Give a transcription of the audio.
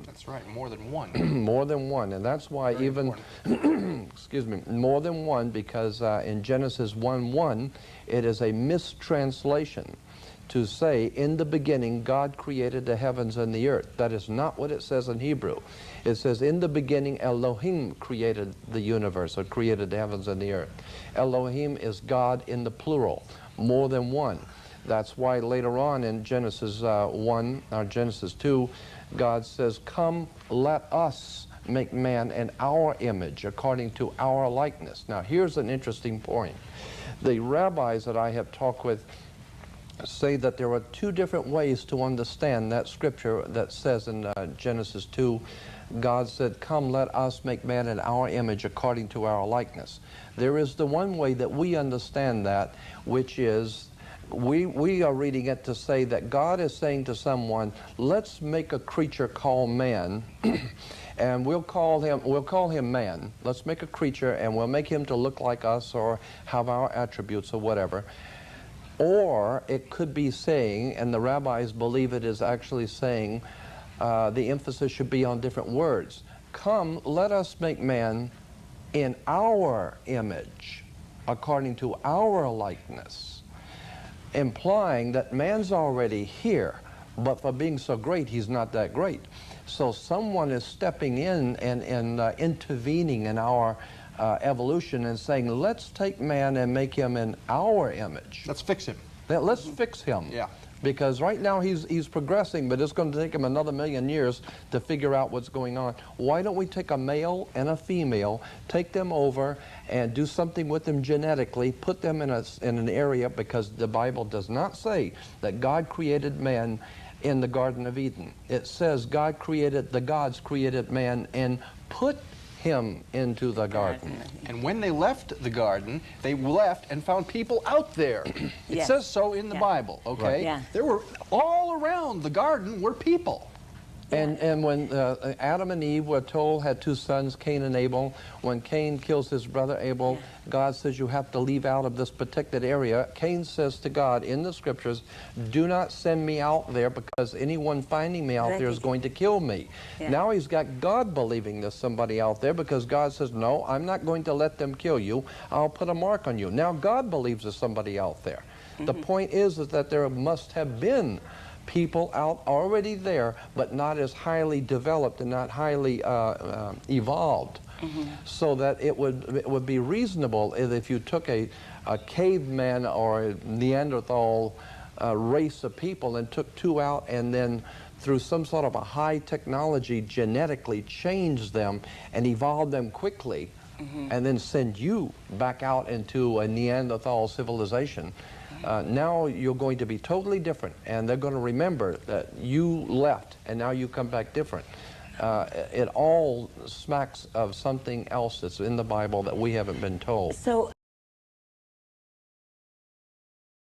That's right, more than one. More than one, and that's why Very even, excuse me, more than one, because in Genesis 1:1, it is a mistranslation to say, in the beginning, God created the heavens and the earth. That is not what it says in Hebrew. It says, in the beginning, Elohim created the universe, or created the heavens and the earth. Elohim is God in the plural, more than one. That's why later on in Genesis 1, or Genesis 2, God says, come, let us make man in our image, according to our likeness. Now, here's an interesting point. The rabbis that I have talked with say that there are two different ways to understand that scripture that says in Genesis 2, God said, come, let us make man in our image according to our likeness. There is the one way that we understand that, which is, we are reading it to say that God is saying to someone, let's make a creature called man, and we'll call him man. Let's make a creature, and we'll make him to look like us or have our attributes or whatever. Or it could be saying, and the rabbis believe it is actually saying, the emphasis should be on different words. Come, let us make man in our image, according to our likeness, implying that man's already here, but for being so great, he's not that great. So someone is stepping in and intervening in our evolution and saying, let's take man and make him in our image. Let's fix him. Let's fix him. Yeah. Because right now he's progressing, but it's going to take him another 1,000,000 years to figure out what's going on. Why don't we take a male and a female, take them over and do something with them genetically, put them in an area, because the Bible does not say that God created man in the Garden of Eden. It says the gods created man and put him into the garden. And when they left the garden, they left and found people out there. It says so in the Bible, okay? Right. Yeah. There were, all around the garden were people. And when Adam and Eve were told, had two sons, Cain and Abel, when Cain kills his brother Abel, God says you have to leave out of this protected area. Cain says to God in the scriptures, do not send me out there, because anyone finding me out there is going to kill me. Now he's got God believing there's somebody out there, because God says, no, I'm not going to let them kill you. I'll put a mark on you. Now God believes there's somebody out there. The point is that there must have been people out already there, but not as highly developed and not highly evolved, so that it would be reasonable if you took a caveman or a Neanderthal race of people and took two out, and then through some sort of a high technology genetically changed them and evolved them quickly, and then send you back out into a Neanderthal civilization. Now you're going to be totally different, and they're going to remember that you left and now you come back different. It all smacks of something else that's in the Bible that we haven't been told. So